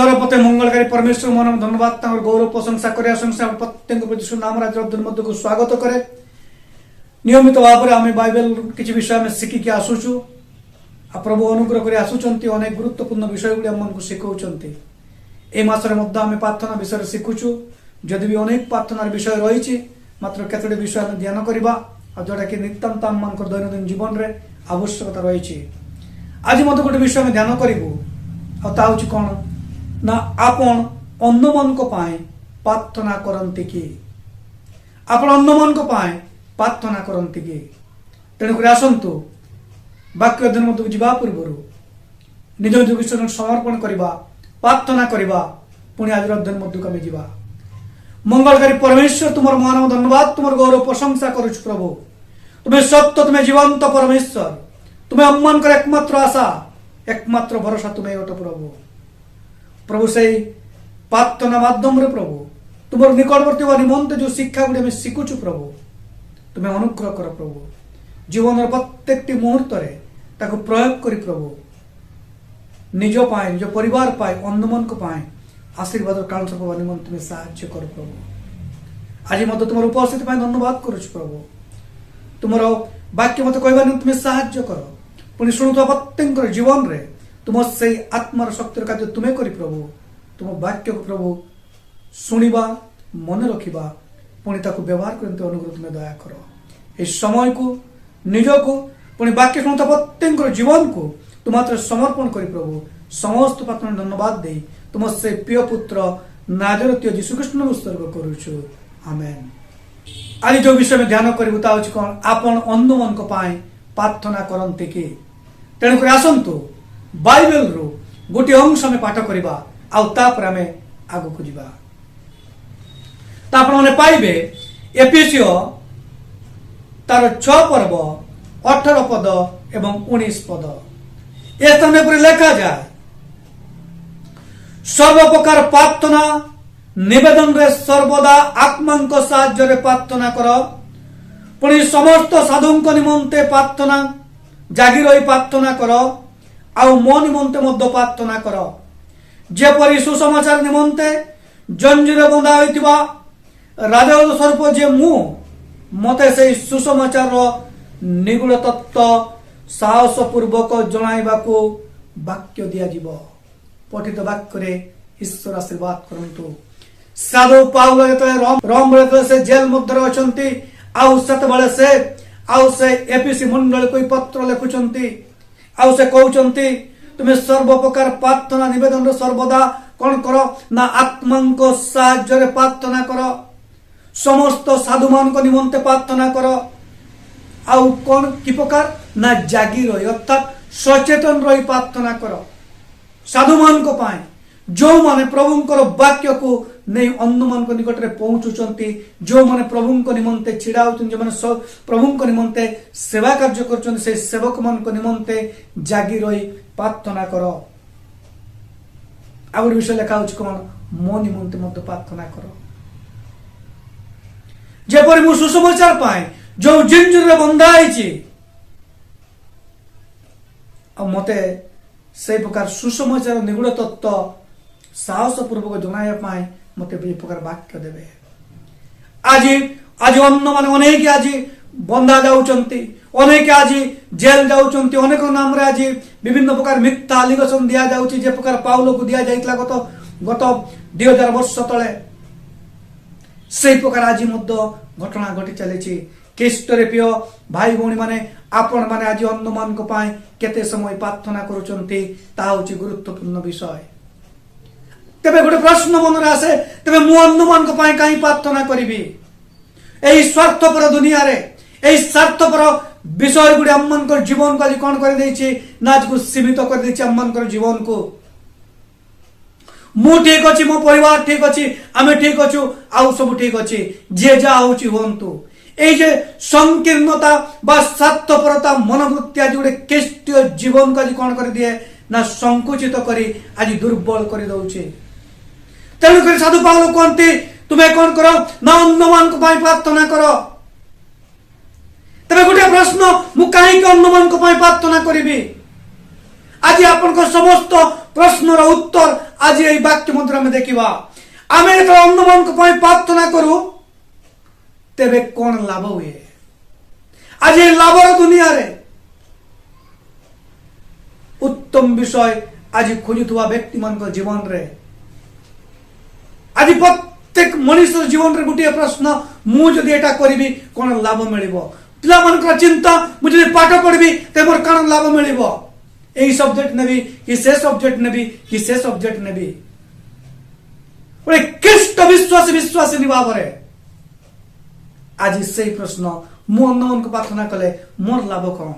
सर्वप्रथम मंगलकारी परमेश्वर मान धन्यवाद गौरव प्रशंसा करे संसार प्रत्येक प्रति नाम राज्य मध्य को स्वागत करे। नियमित भाव में आम बाइबल किसी विषय में शिखिकी आसुचु प्रभु अनुग्रह कर आसुंच अनेक गुरुत्वपूर्ण विषय गुड़ी आम शिखौंट। ए मासरे आम प्रार्थना विषय शिखुचु जदि भी अनेक प्रार्थनार विषय रही मात्र केतोटी विषय आम ध्यान करवा जोटा कि नितांत आम मान दैनंदिन जीवन में आवश्यकता रही। आज मत गोटे विषय में ध्यान करूँ कौन ना आपण अन्य मन को पाए प्रार्थना करती कि आपण अन्य मन को पाए प्रार्थना करती कि तेणुक आसतु वाक्य अध्ययन मत जा पूर्व निज निज विषय समर्पण करवा प्रार्थना करवा पुणी आज अध्ययन मध्य आम जा। मंगलकारी परमेश्वर तुम मान धन्यवाद तुम गौरव प्रशंसा करुच प्रभु तुम्हें सत्य तुम्हें जीवंत परमेश्वर तुम्हें अम्मान कर एकमात्र आशा एकमात्र भरोसा तुम्हें अट प्रभु प्रभु से प्रार्थना माध्यम प्रभु तुम निकटवर्ती निमंते जो शिक्षा गुड़ी शिखुचु प्रभु तुम्हें अनुग्रह कर प्रभु जीवन प्रत्येक मुहूर्त प्रयोग कर प्रभु निज पाए निज परिवार पाए अन्य मन को पाए आशीर्वाद काल सफा निमंते तुम्हें साहाय्य कर प्रभु। आज मत तुम उपस्थित धन्यवाद करुच प्रभु तुम वाक्य मत कहवा तुम्हें साहाय्य कर पुणी शुणुवा प्रत्येक जीवन में तुम से आत्मार शक्तिर कार्य तुम्हें करी प्रभु तुम वाक्य को प्रभु शुणा मन रखा पुणी व्यवहार करते अनुग्रह तुम्हें दया कर ये समय को निज को पुणी वाक्य शुणुता प्रत्येक जीवन को तुम समर्पण करी प्रभु समस्त प्रार्थना धन्यवाद दे तुम से प्रिय पुत्र नाजरतीय जीशुकृष्ण उत्सर्ग करुचु आमेन। आज जो विषय में ध्यान करूँ कौन आपण अन्य मन को पाए प्रार्थना करते कि तेणुक आसतु बाइबल रू गोटे अंश में पाठ करवा आम आग को जा। आपने पाइबे एफिसियो तार 6 पर्व 18 पद एवं 19 पद ए स्थान पर लिखा जाए सर्वप्रकार प्रार्थना निवेदन रे सर्वदा आत्मा साहाय्य प्रार्थना कर पुणी समस्त साधु निमंते प्रार्थना जागी रही प्रार्थना कर आउ मो निमंते मध्य प्रार्थना कर जेपरी सुसमाचार निमंते जंजीर बंधा होइतिबा राजदूत स्वरूप जे मु मते से सुसमाचार निगूढ़ तत्व साहस पूर्वक जणाइबाकू वाक्य दिया जीवो पठित वाक्य ईश्वर आशीर्वाद करंतु। साधु पाउल रोम से जेल मध्य अछंती आउ सेतबेले से एपीसी मंडल को पत्र लिखुचंती आउ से कहउचंती तुम्हें सर्वप्रकार प्रार्थना निवेदन सर्वदा कौन कर ना आत्मा साहाय्य प्रार्थना कर समस्त साधु मान निमंते प्रार्थना कर आउ कौन कि प्रकार ना जागी रही अर्थात सचेतन रही प्रार्थना कर साधु मान को पाए जो माने प्रभुंकर वाक्य को नहीं अन्य मान निकट में पहुंचुचंती जो माने प्रभु निमंते छिड़ा होचन जो माने प्रभु निमंते सेवा कार्य करचन से सेवक मान निमंते जागी रही प्रार्थना कर। आ गोटे विषय लिखा होच कौन मो निमंते मत प्रार्थना कर जेपरि मु सुसमाचार पाए जो जिंजर रे बंधा आइछि आ मते से प्रकार सुसमाचार निगूढ़ तत्व साहस पूर्वक जनाया मत प्रकार वाक्य देवे। आज आज अन्न मान अनेक आज बंधा जाउचंती अनेक आज जेल जाउचंती अनेक नाम रे आज विभिन्न प्रकार मिथ्या आलिगेशन दिया जाउची जे प्रकार पाउल को दिया जाइतला गत 2000 वर्ष तले से प्रकार आज मध्य घटना घटी चली ख्रीष्टरे प्रिय भाई भौणी माने आपण माने आज अन्न मान को पाए केते समय प्रार्थना करूचंती ता होची गुरुत्वपूर्ण विषय। तेबे गोटे प्रश्न मन रे आसे तेबे मु अन्य मान को पाए काई प्रार्थना करिबी एई स्वार्थपर दुनिया रे एई स्वार्थपर विषय गुडी अम्मान को जीवन को आज कोन कर देछि ना आज को सीमित कर देछि अम्मान को जीवन को मु ठीक अछि मो परिवार ठीक अछि आमे ठीक अछु आउ सब ठीक अछि जे जा होछि होंतु এই যে সংকীর্ণতা বা স্বার্থপরতা মনোবৃত্তি আজ গোটে খ্রিস্টীয় জীবন को आज कौन कर दिए ना संकुचित करी आज दुर्बल कर दउचे। तेणुक साधु पाउल कहते तुम्हें कौन करो ना अन्य मान को प्रार्थना करो तेरे गोटे प्रश्न मु कहीं अन्य मान को प्रार्थना करी आज आपण समस्त प्रश्नर उत्तर आज यही वाक्य मंत्र में देखा आम जो अन्य मान प्रार्थना करूँ तेरे कौन लाभ हुए आज ये लाभर दुनिया रे उत्तम विषय आज खोजुवा व्यक्ति मान जीवन रे आज प्रत्येक मनुष्य जीवन रे गोटे प्रश्न मुझे एटा करी कौन लाभ मिल पिला चिंता मुझे पाठ पढ़ी तो मोर कौन लाभ मिल यही सब्जेक्ट नेबी कि से सब्जेक्ट नेबी कि से सब्जेक्ट नेबी गोटे ख्रीष्ट विश्वासी विश्वासी भाव आज से प्रश्न मु अन्य मान प्रार्थना कले मोर लाभ कौन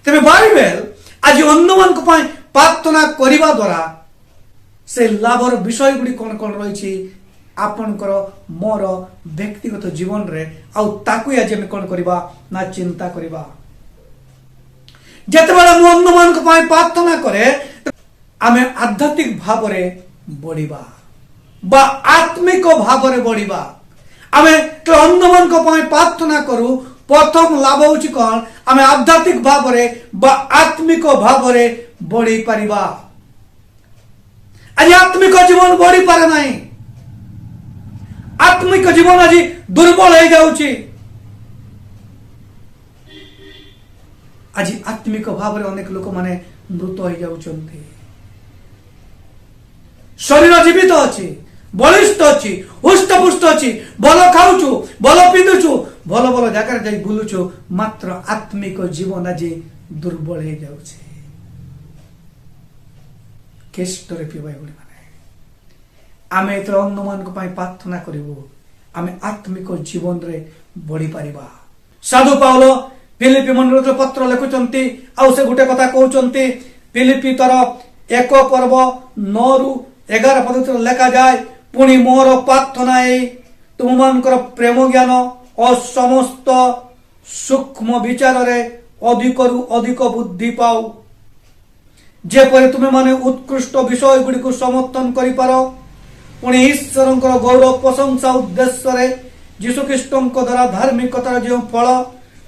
तेरे बाइबल आज अन्य मान प्रार्थना करने द्वारा से लाभर विषय गुड़ी कौन कौन रही आपणकर मोर व्यक्तिगत जीवन रे ताकू आज आम कौन करवा ना चिंता करवा जितेबाला मु अन्य मान प्रार्थना करे आमे आध्यात्मिक भाव बढ़िबा बा आत्मिक भाव बढ़िबा आमे अन्य मान प्रार्थना करू प्रथम लाभ हूँ कौन आमे आध्यात्मिक भाव बा आत्मिक भाव बढ़ी पारिबा आज आत्मिक जीवन बढ़ी पारे नहीं आत्मिक जीवन आज दुर्बल हो जाउची आज आत्मिक भाव अनेक लोक माने मृत हो जाउचंती शरीर जीवित अच्छी बलिष्ठ अच्छी हुष्टपुष्ट अच्छी भल खाऊचु भल पिंधुचु भल भल जगार जाई बुलुचु मात्र आत्मिक जीवन आज दुर्बल हो जाउची केष्टरे पिबाई गुडी माने आमे एतर अन्य मान प्रार्थना करिवो आमे आत्मिक जीवन रे बढ़ी पारिबा साधु पाउल फिलिपी मंडल पत्र लिखुचंती आउ से गोटे कथा कहउचंती फिलिपी तर 1 पर्व 9 रु 11 पद लेखा जाए पुणी मोर प्रार्थना तुम मानकर प्रेम ज्ञान और समस्त सूक्ष्म विचार रे अधिक रु अधिक बुद्धि पाओ जेपरि तुम माने उत्कृष्ट विषय गुडी को समर्थन करि पारो पुणी ईश्वर गौरव प्रशंसा उद्देश्य रे जीशु ख्रीष्ट द्वारा धार्मिकतार जो फल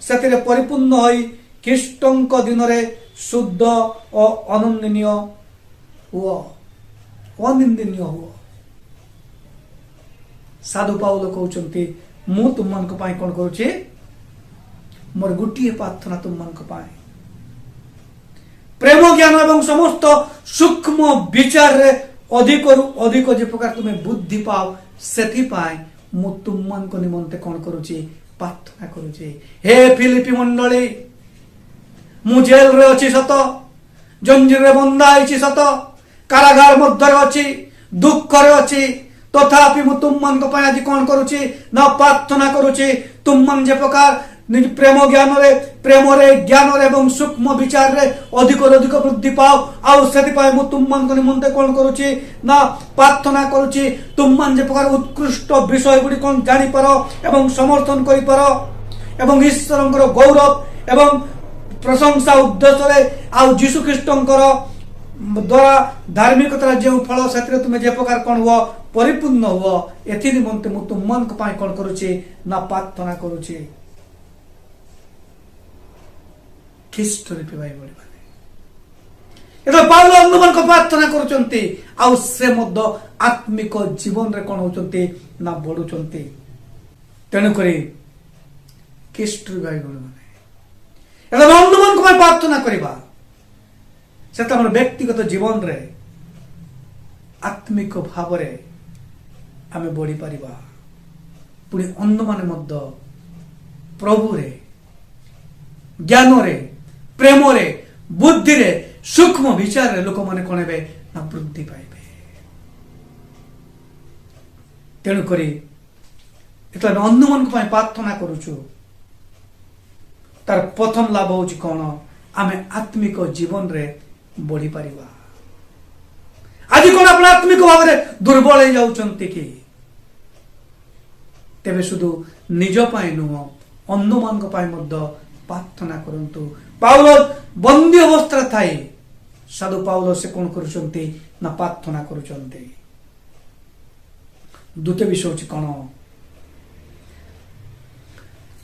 से परिपूर्ण होई ख्रीष्ट दिन रे शुद्ध और अनंदनीय हुआ अनिंदनीय हुआ साधु पाउल कहउचंती मु तुम मान कौन करुचे मोर गोटे प्रार्थना तुम मान प्रेम ज्ञान एवं समस्त सूक्ष्म विचार रे अधिक रु अधिक जे प्रकार तुम्हें बुद्धि पाओ से मु तुम मान निमंते कौन करुचे प्रार्थना करुचे हे फिलिपी मंडली मु जेल रे अच्छी सत जंजीर रे बंधा आईची सत कारागार मध्य अच्छी दुख रे अच्छी तथापि मु तुम मान आज कौन करुचे ना प्रार्थना करुचे तुम मान जे प्रकार निज प्रेम ज्ञान रे प्रेम रे ज्ञान रे एवं सूक्ष्म विचार रे अधिक अधिक वृद्धि पाओ आउ सेति पाए मु तुम मान निमंते कौन करुचे ना प्रार्थना करुचे तुम मान जे प्रकार उत्कृष्ट विषय गुडी कौन जानि पारो एवं समर्थन करि पारो एवं ईश्वरंकर गौरव एवं प्रशंसा उद्देश्य रे आउ जीशु ख्रीष्टंकर द्वारा धार्मिकता जो फल से तुम जे प्रकार कौन हुआ परिपूर्ण हुआ एथि निमंते मु तुम मान कौन करुचे ना प्रार्थना करुचे ख्रीष्टरे पिबाई बड़ी माने पाउल अन्य मान प्रार्थना करुचंती आउ से मध्य आत्मिक जीवन रे कौन होचंती ना बढ़ुचंती तेणु करी ख्रीष्ट पिबाई बड़ी माने अन्य मान प्रार्थना करिबा से हमर व्यक्तिगत जीवन रे आत्मिक भाव रे आमे बढ़ी पारिबा पुणी अन्य माने मध्य प्रभु रे ज्ञान रे प्रेम रे बुद्धि रे सूक्ष्म विचार रे लोक माने कोन हेबे ना वृद्धि पाइबे तेणु करी एतला अन्य मान प्रार्थना करूछु तार प्रथम लाभ होची कोन आमे आत्मिक जीवन रे बढ़ी पारिबा आज कोन अपन आत्मिक भाव रे दुर्बल हो जाउचंती कि तेबे शुधु निज पाए नुह अन्य मान मध्य प्रार्थना करंतु पाउल बंदी अवस्था थाई साधु पाउल से कौन करुचंती ना प्रार्थना करुचंती द्वितीय विषय होची कौन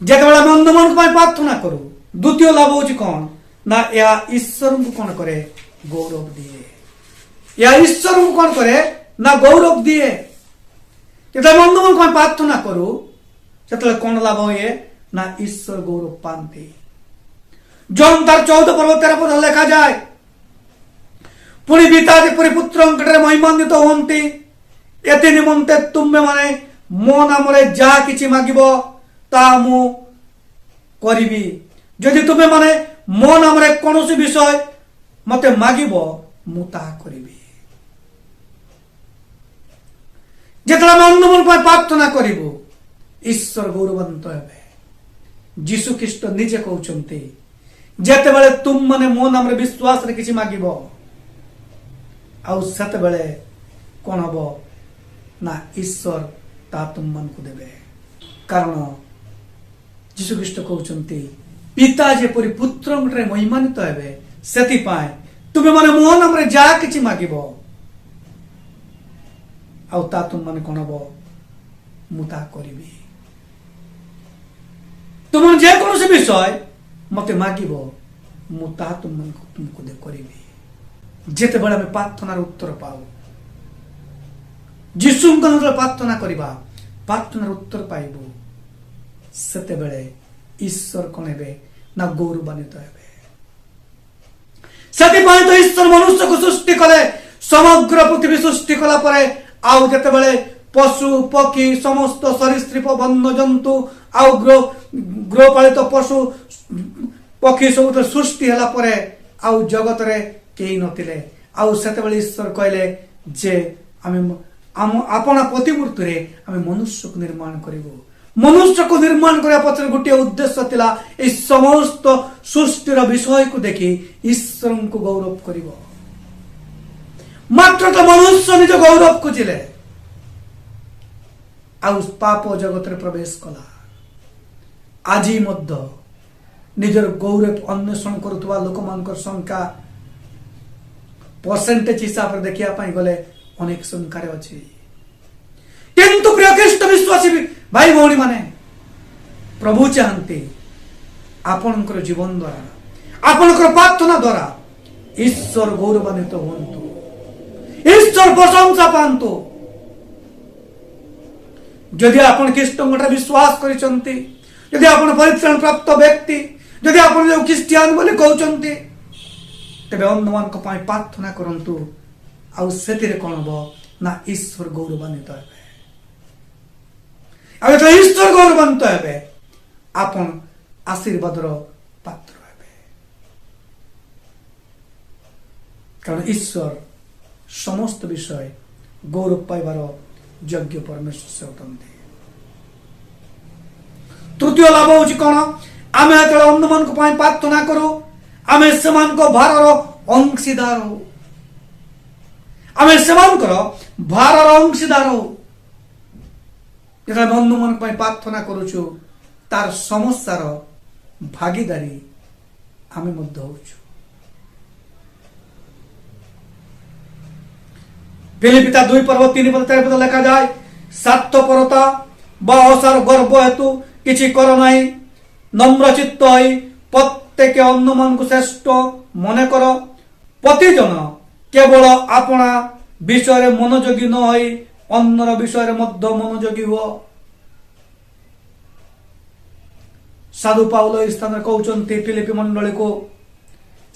जेतेबेला हम अन्य मान प्रार्थना करू द्वितीय लाभ होची कौन ना या ईश्वर को कौन करे गौरव दिए या ईश्वर को कौन करे ना गौरव दिए যেটা বন্ধু মন কোন প্রার্থনা করু সেটা কোন লাভ হয় না ঈশ্বর গৌরব পান্তে জন তার 14 পর্ব 13 পদ লেখা যায় পুরি পিতাতে পুরি পুত্র অঙ্কটরে মহিমান্বিত হন্তি এতে নিমন্তে তুমে মানে মো নামরে যা কিছু মাগিব তা মু করিবি যদি তুমি মানে মো নামরে কোনসি বিষয় মতে মাগিব মু তা করিবি যেতলা আমি অন্য মন পাই প্রার্থনা করিব ঈশ্বর গৌরবান্বিত হবে যীশু খ্রিস্ট নিজে কହୁଛନ୍ତି যেতেবেলে তুম মানে মো নামরে বিশ্বাস রে কিছু মাগিব ଆଉ ସେତେବେଳେ କଣ ହବ ନା ଈଶ୍ୱର ତା ତୁମମାନଙ୍କୁ ଦେବେ କାରଣ ଯୀଶୁ ଖ୍ରୀଷ୍ଟ କହୁଛନ୍ତି ପିତା ଯେପରି ପୁତ୍ରଙ୍କଠାରେ ମହିମାନ୍ୱିତ ହେବେ ସେଥିପାଇଁ ତୁମେ ମାନେ ମୋ ନାମରେ ଯାହା କିଛି ମାଗିବ ଆଉ ତା ତୁମମାନେ କଣ ହବ ମୁଁ ତାହା କରିବି ତୁମେ ଯେକୌଣସି ବିଷୟ ମତେ ମାଗିବ ମୁଁ ତାହା ତୁମକୁ କରିବି ଯେତେବେଳେ ଆମେ ପ୍ରାର୍ଥନାର ଉତ୍ତର ପାଉ ଯୀଶୁଙ୍କ ନାମରେ ପ୍ରାର୍ଥନା କରିବା ପ୍ରାର୍ଥନାର ଉତ୍ତର ପାଇବୁ ସେତେବେଳେ ଈଶ୍ୱର କଣ ହେବେ ନା ଗୌରବାନ୍ୱିତ ହେବେ ସେଥିପାଇଁ ତ ଈଶ୍ୱର ମନୁଷ୍ୟକୁ ସୃଷ୍ଟି କଲେ ସମଗ୍ର ପୃଥିବୀ ସୃଷ୍ଟି କଲା ପରେ ଆଉ ଯେତେବେଳେ ପଶୁ ପକ୍ଷୀ ସମସ୍ତ ସରୀସୃପ ବନ୍ୟଜନ୍ତୁ ଆଉ ଗୃହପାଳିତ ପଶୁ ପକ୍ଷୀ ସବୁ ସୃଷ୍ଟି ହେଲା ପରେ ଆଉ ଜଗତରେ କେହି ନଥିଲେ ଆଉ ସେତେବେଳେ ଈଶ୍ୱର କହିଲେ ଯେ ଆମେ ଆପଣା ପ୍ରତିମୂର୍ତ୍ତିରେ ଆମେ ମନୁଷ୍ୟକୁ ନିର୍ମାଣ କରିବୁ ମନୁଷ୍ୟକୁ ନିର୍ମାଣ କରିବା ପଛରେ ଗୋଟିଏ ଉଦ୍ଦେଶ୍ୟ ଥିଲା ଏହି ସମସ୍ତ ସୃଷ୍ଟିର ବିଷୟକୁ ଦେଖି ଈଶ୍ୱରଙ୍କୁ ଗୌରବ କରିବ ମାତ୍ର ତ ମନୁଷ୍ୟ ନିଜ ଗୌରବ ଖୋଜିଲେ ଆଉ ପାପ ଜଗତରେ ପ୍ରବେଶ କଲା ଆଜି ମଧ୍ୟ ନିଜର ଗୌରବ ଅନ୍ୱେଷଣ କରୁଥିବା ଲୋକମାନଙ୍କର ସଂଖ୍ୟା परसेंटेज हिसाब से देखिया पाई गले अनेक संख्यार अच्छी किंतु प्रिय ख्रीष्ट विश्वासी भाई भौणी माने प्रभु चाहते आपणकर जीवन द्वारा आपणकर प्रार्थना द्वारा ईश्वर गौरवान्वित हुंतु ईश्वर प्रशंसा पांतु यदि आपण ख्रीष्ट विश्वास करिसंती यदि आपण परित्राण प्राप्त व्यक्ति यदि आपण जो क्रिश्चियन बोली कहउचंती तेरे अन्यमान प्रार्थना करंतु आउ सेतिरे कोन हबो ना ईश्वर गौरवान्वित हेबे आ तो ईश्वर गौरवान्वित हेबे आपन आशीर्वादर पात्र हेबे कारण ईश्वर समस्त विषय गौरव पाइबार योग्य परमेश्वर से होतंती तृतीय लाभ होची कोन आमे जेतले अन्यमान प्रार्थना करू आमे सेमानक भारर अंशीदार हो आमे सेमानकर भारर अंशीदार हो जेटा बंधु मन प्रार्थना करूछु तार समस्यार भागीदारी आमे मध्य होछु फिलिपिता 2 पर्व 3 पद 4 पद लिखा जाए स्वार्थपरता बा असार गर्व हेतु किछि कर नाही नम्र चित्त होई प्रत्येक अन्य मान को श्रेष्ठ मन कर प्रतिजन केवल अपना विषय मनोयोगी न होई अन्यर विषय मध्य मनोयोगी हो साधु पाउल स्थान कहउचंती फिलिपि मंडली को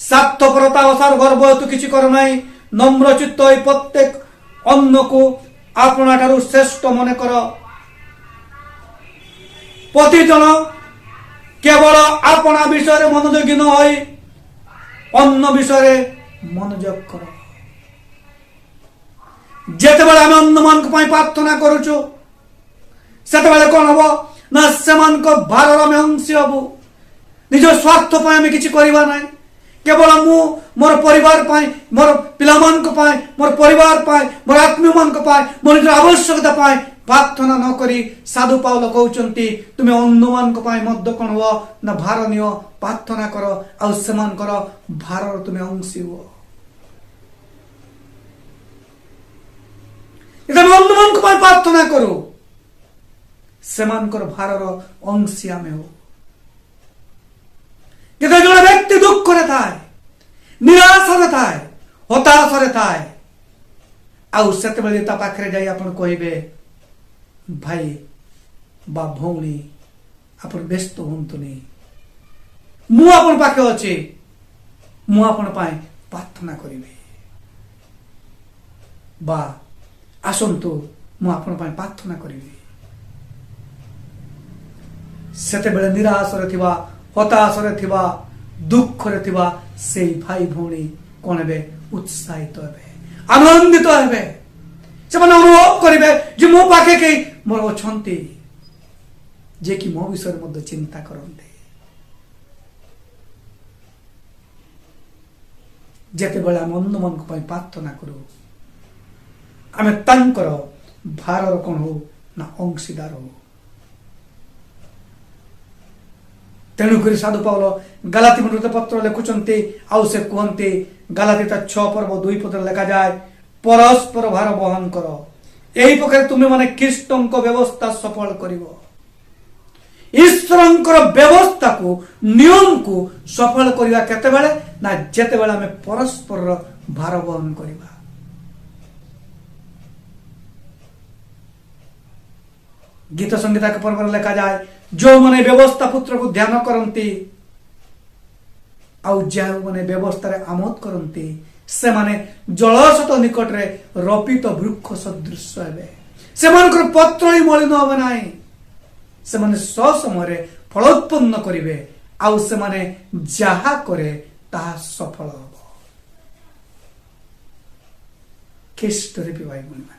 स्वार्थपरता असार गर्व हेतु किछि कर नाही नम्र चित्त होई प्रत्येक अन्य को अपना ठारू श्रेष्ठ मन कर प्रतिजन केवल अपना विषय मनोयोगी न होई अन्य विषय मनोयोग कर जेतेबेले आमे अन्य मान प्रार्थना करूछु सेतेबेले कोन हबो ना सेमानक भारर आमे अंशी हबो निज स्वार्थ पय आमे किछि करिबा नै केवल मु मोर परिवार पाई मोर पिलामान को पाई मोर परिवार पाई मोर आत्मीय मान को पाई मोर आवश्यकता पाई प्रार्थना न करी साधु पाउल कहउचंती तुमे अन्यमान को पाई मध्य कोन हो ना भार नियो प्रार्थना करो आ समान करो भारर तुमे अंशी हो इधर अन्यमान को पाई प्रार्थना करो समान कर भारर अंशी आमे हो इधर जण व्यक्ति व्यक्ति दुख थाए निराशा थाए हताशा थाए आउ से पाखे जाई आपण कहबे भाई बा भौणी आपण व्यस्त हुंतुनी मु आपण पाखे अच्छे मु आपण पाए प्रार्थना करिबे बा आसंतु मु आपण पाए प्रार्थना करिबे सेते बेले निराशा थिबा हताशा थिबा दुख रे थिबा से भाई भौणी कोन हेबे उत्साहित हेबे आनंदित हेबे से माने अनुभव करिबे जे मो पाखे के मोर अछंती जे कि मो विषय मध्ये चिंता करंते जेते बेले हम अन्य मन को प्रार्थना करू आमे तांकर भारर कोन हो ना अंशीदार हो तेणुक साधु पाउल गलाती मृत पत्र लिखुंट आउ से कहते गलाती 6:2 लिखा जाए परस्पर भार बहन कर यही प्रकार तुम्हें माने ख्रीष्ट व्यवस्था सफल करिवो ईश्वर व्यवस्था को नियम को सफल करवा केते बेले ना जेते बेले हमें परस्पर भार बहन करवा गीत संगीता के पर्व लिखा जाए जो माने व्यवस्था पुत्र को ध्यान करती आउ जो माने व्यवस्था रे आमोद करती से माने जलस्रोत निकट रे रपित वृक्ष सदृश हेबे से मानकर पत्र ही मलिन होबे नाही से माने समय फल उत्पन्न करिवे आउ से माने जहा करे ताहा सफल होबो ख्रीष्ट रे भाई माने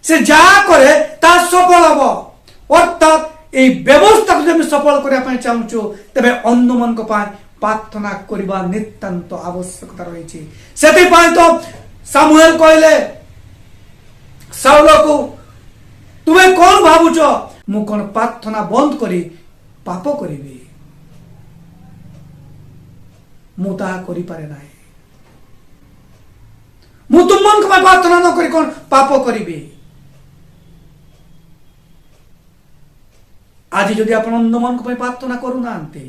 से जहा करे ता सफल होबो अर्थात ए व्यवस्था को जब सफल करिया पय चाहूछु तबे अन्य मन को पाए प्रार्थना करबा नितांत आवश्यकता रही सेति पाए तो सामुएल कहले शाऊल को तुमे कौन भाबुछ मु कौन प्रार्थना बंद करी पाप करिबी मु ताहा करि पारे नाही मु तुम मन को प्रार्थना न करी कौन पाप करिबी आज जदि आपण अन्य मन को प्रार्थना करू नांती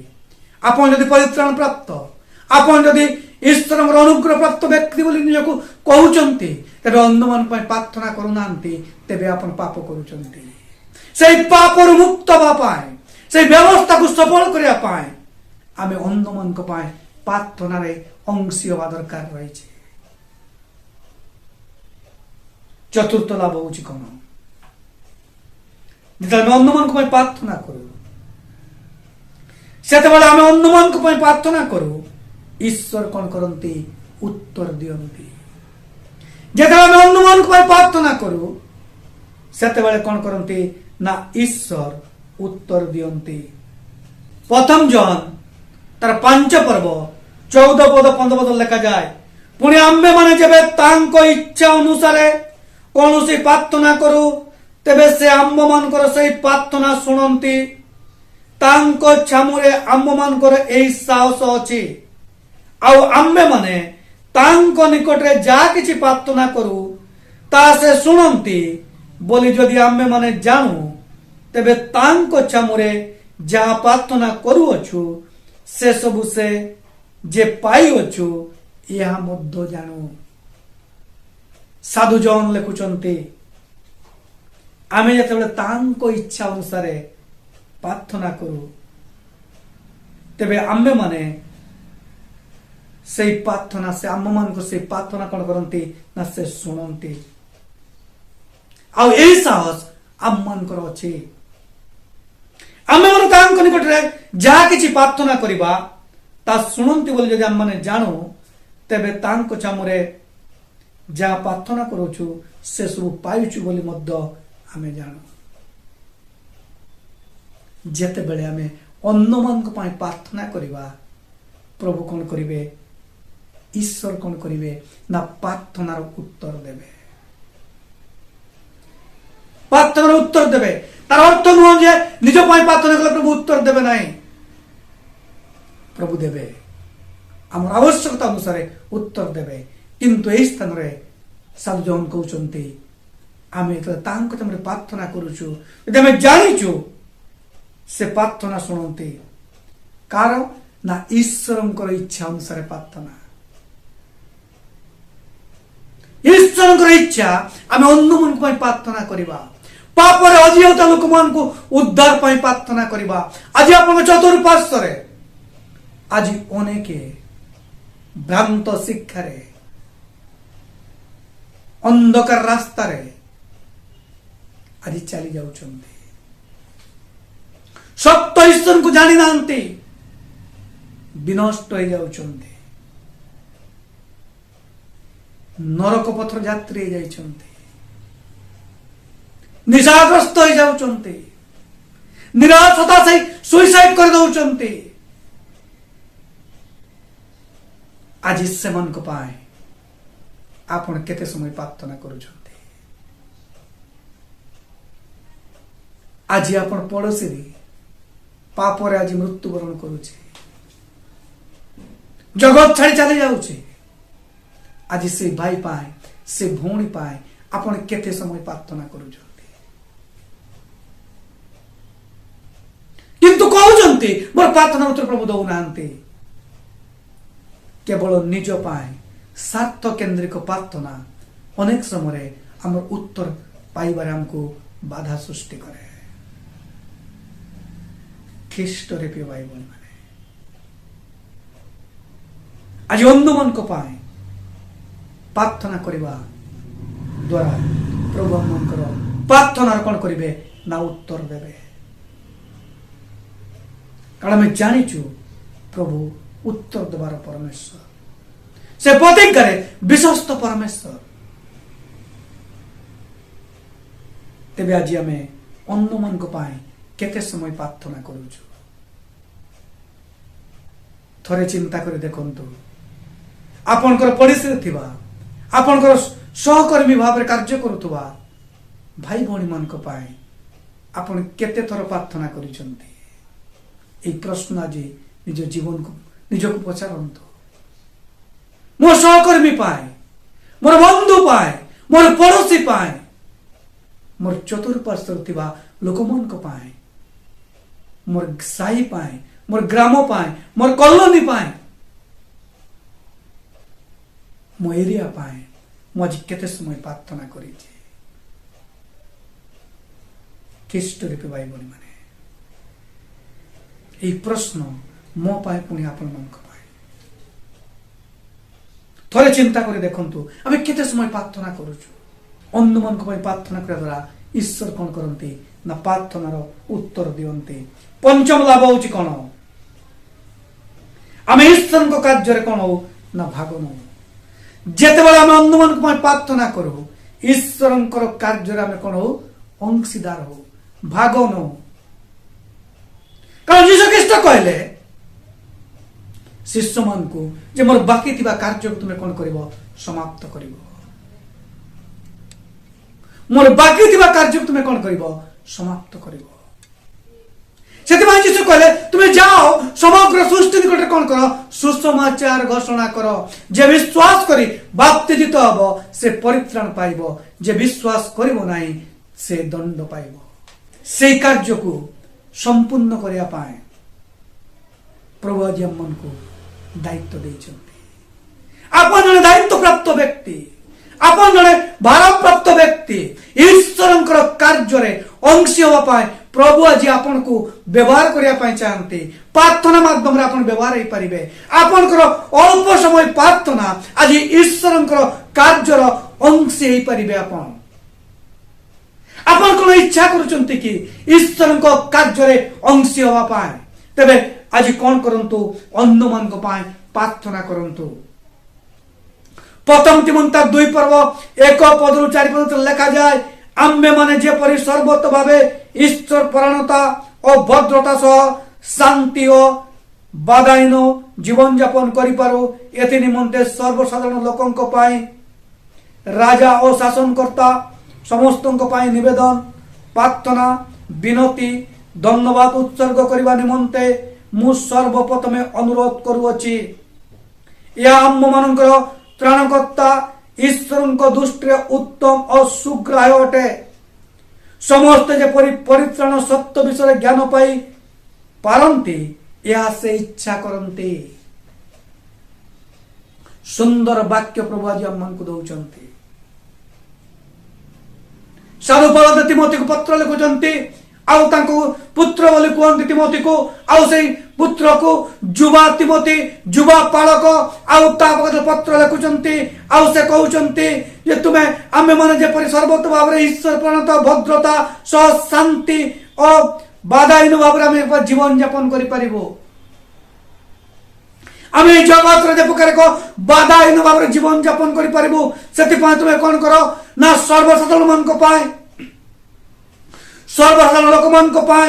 आपण जदि परित्राण प्राप्त आपण जदि ईश्वर अनुग्रह प्राप्त व्यक्ति बोली निजको कहउचंती तबे अन्य मन प्रार्थना करू नांती तबे आपण पाप करूचंती सेई पापर मुक्त बा पाए सेई व्यवस्था को सफल करिया पाए आमे अन्य मन को पाए प्रार्थना रे अंशी होबा दरकार रही छे चतुर्थ लाभ होची कोन जेतेबेले अन्य मन को प्रार्थना करू सेतेबेले आमे अन्य मन को प्रार्थना करू ईश्वर कौन करती उत्तर दियंती जेतेबेले अन्य मन को प्रार्थना करू सेतेबेले कौन करती ना ईश्वर उत्तर दियंती प्रथम जॉन तार 5 पर्व 14 पद 15 पद लिखा जाए पुणी आम्बे माने जेबे तांको इच्छा अनुसार कौन से प्रार्थना करू तेबे से आम्ब मानकर से प्रार्थना शुणती तांको छामुरे आम्ब मानकर एई साहस अछि आउ आम्बे माने तांको निकटरे जा किछि प्रार्थना करू ता से शुणती बोली जदि आम्बे माने जानू तेबे तांको छामुरे जा प्रार्थना करू अछु से सबु से जे पाई अछु यहा मध्य जानू साधु जॉन लिखुचंती आमे जेतेबेले तांको इच्छा अनुसार प्रार्थना करू तेबे आम्बे माने से प्रार्थना से आम मान को से प्रार्थना कौन करती ना से शुणती आउ एई साहस आम मान कर अछि आमे मन तांको निकट रे जा किछि प्रार्थना करिबा ता शुणती बोली जदि आम माने जानू तेबे तांको चामुरे जा प्रार्थना करूछु से सब पाइछु बोली मध्य आमे जानू जेते बेले आमे अन्य मान को पाए प्रार्थना करिबा प्रभु कौन करिवे ईश्वर कौन करिवे ना प्रार्थनार उत्तर देवे प्रार्थनार उत्तर देवे तार अर्थ नुह जे निज पाए प्रार्थना कले प्रभु उत्तर देवे नाही प्रभु देवे आम आवश्यकता अनुसार उत्तर देवे किंतु एई स्थान रे साधु जॉन कहउचंती आमे तांको तमरे प्रार्थना करूछु यदि आमे जानिछु से प्रार्थना शुणती कार ना ईश्वर इच्छा अनुसार प्रार्थना ईश्वर इच्छा आम अन्य मन प्रार्थना करवा पापर अजीवता लोक मान को उद्धार प्रार्थना करवा आज आप चतुर्पार्श्व आज अनेके भ्रांत शिक्षार अंधकार रास्ता आज चली जाऊँ सत्य ईश्वर को जानी ना विनष्ट हो जाउछन्ते नरक पथर यात्री हो जाइछन्ते निशाग्रस्त हो जाउछन्ते निराश हताश सुइसाइड कर दउछन्ते आज से मन को पाए आपण केते समय प्रार्थना करूछन्ते आज आपण पड़ोसी पापरे आज मृत्युवरण करुछे जगत छाड़ी चली जाऊे आज से भाई पाए से भौणी पाए आपण केते समय प्रार्थना करूछन्ते किंतु कहउछन्ते मोर प्रार्थना उत्तर प्रभु दउनांते केवल निज पाए स्वार्थ केंद्रिक प्रार्थना अनेक समय आमर उत्तर पाइबार हमको बाधा सृष्टि करे ख्रीष्ट रे प्रिय भाई बहन माने आज अन्य मन को पाए प्रार्थना करवा द्वारा प्रभु मनकर प्रार्थना कौन करेंगे ना उत्तर देवे कारण मैं जानीचु प्रभु उत्तर देवार परमेश्वर से प्रतिज्ञा विश्वस्त परमेश्वर तेबे आज आम अन्य मन को पाए केते समय प्रार्थना करूछु थरे चिंता कर देखंतु आपनकर परिस्थिति थिबा आपनकर सहकर्मी भाव कार्य करुवा भाई भौणी मान को पाए आपण केते थर प्रार्थना करिसंती ए प्रश्न आज निज जीवन को निजको पचारंतु मोर सहकर्मी पाए मोर बंधु पाए मोर पड़ोसी पाए मोर चतुर्पार्श्व थिबा लोक मन को पाए मोर साई पाए मोर ग्राम पाए मोर कॉलोनी पाए मो एरिया पाए मुझे केते समय प्रार्थना करी ख्रीष्ट रूपी भाई बहनी माने ये प्रश्न मो पाए पुणी आपण मन को पाए थोड़े चिंता कर देखंतु आमे केते समय प्रार्थना करूछु अन्य मन को प्रार्थना करा द्वारा ईश्वर कौन करती ना प्रार्थनार उत्तर दियंती पंचम लाभ होची कौन आम ईश्वर को कार्य कौन हो ना भाग नौ जेते बेला आम अन्य मन को प्रार्थना करू ईश्वर कार्य आम कौन हो अंशीदार हो भाग नौ कारण जीसु ख्रीष्ट कहले शिष्य मान को जे मोर बाकी थिबा कार्य को तुमे कौन करिवो समाप्त करिवो मोर बाकी थिबा कार्य तुमे कौन करिवो समाप्त करिवो सेतिमाय जीसु कहले तुमे जाओ समग्र सृष्टि निकट कौन करो सुसमाचार घोषणा करो जे विश्वास करी बाप्तिजित हबो से परित्राण पाइबो जे विश्वास करिवो नाही से दंड पाइबो से कार्य को संपूर्ण करिया पाए प्रभु आज मन को दायित्व देइछन्ति आपन जने दायित्व प्राप्त व्यक्ति आपन जने भार प्राप्त व्यक्ति ईश्वरंकर कार्य रे अंशी होवा पाए प्रभु आज आपन को व्यवहार करिया पाए चाहते प्रार्थना माध्यम रे आपन व्यवहार हे परिबे आपनकर अल्प समय प्रार्थना आज ईश्वरंकर कार्य रो अंशी हे परिबे आपन आपन कोन इच्छा करूचंती कि ईश्वर को कार्य रे अंशी होवा पाए तबे आज कौन करंतु अन्य मन को पाए प्रार्थना करंतु प्रथम तिमोथी 2 पर्व 1 पद 4 पद लिखा जाए आम्भे माने जेपरि सर्वत भावे ईश्वर परायणता और भद्रता सह शांति और बाधाहीन जीवन यापन करि पारो एथि निमंते सर्वसाधारण लोकन को पाए राजा और शासनकर्ता समस्त को पाए निवेदन प्रार्थना विनती धन्यवाद उत्सर्ग करने निमंते मु सर्वप्रथमे अनुरोध करुअछि या आम मानकर त्राणकर्ता ईश्वर दृष्टि उत्तम और सुग्राह्य अटे समस्त जेपरि परित्राण सत्य विषय ज्ञान पाई पारंती ଏହା ସେ ଇଚ୍ଛା କରନ୍ତି। ସୁନ୍ଦର ବାକ୍ୟ ପ୍ରଭୁ ଆଜି ଆମମାନଙ୍କୁ ଦଉଛନ୍ତି। ସାଧୁ ପୌଲ ତିମୋଥୀକୁ ପତ୍ର ଲେଖୁଛନ୍ତି, ଆଉ ତାଙ୍କୁ ପୁତ୍ର ବୋଲି କୁହନ୍ତି ତିମୋଥୀକୁ, ଆଉ ସେଇ ପୁତ୍ରକୁ ଯୁବା ତିମୋଥୀ, ଯୁବା ପାଳକ, ଆଉ ତା ପାଖରେ ପତ୍ର ଲେଖୁଛନ୍ତି, ଆଉ ସେ କହୁଛନ୍ତି ଯେ ତୁମେ ଆମେ ମାନେ ଯେପରି ସର୍ବତ ଭାବରେ ଈଶ୍ୱର ପ୍ରଣତ ଭଦ୍ରତା ସହ ଶାନ୍ତି ଓ ବାଧାହୀନ ଭାବରେ ଆମେ ଜୀବନ ଯାପନ କରିପାରିବୁ। ଆମେ এই জগতরে যে প্রকার এক বাধাহীন ভাবে জীবন যাপন করিপারিবু, সেপাই তুমি কোন কর না সর্বসাধারণ মানক পাই, সর্বসাধারণ লোক মানক পাই,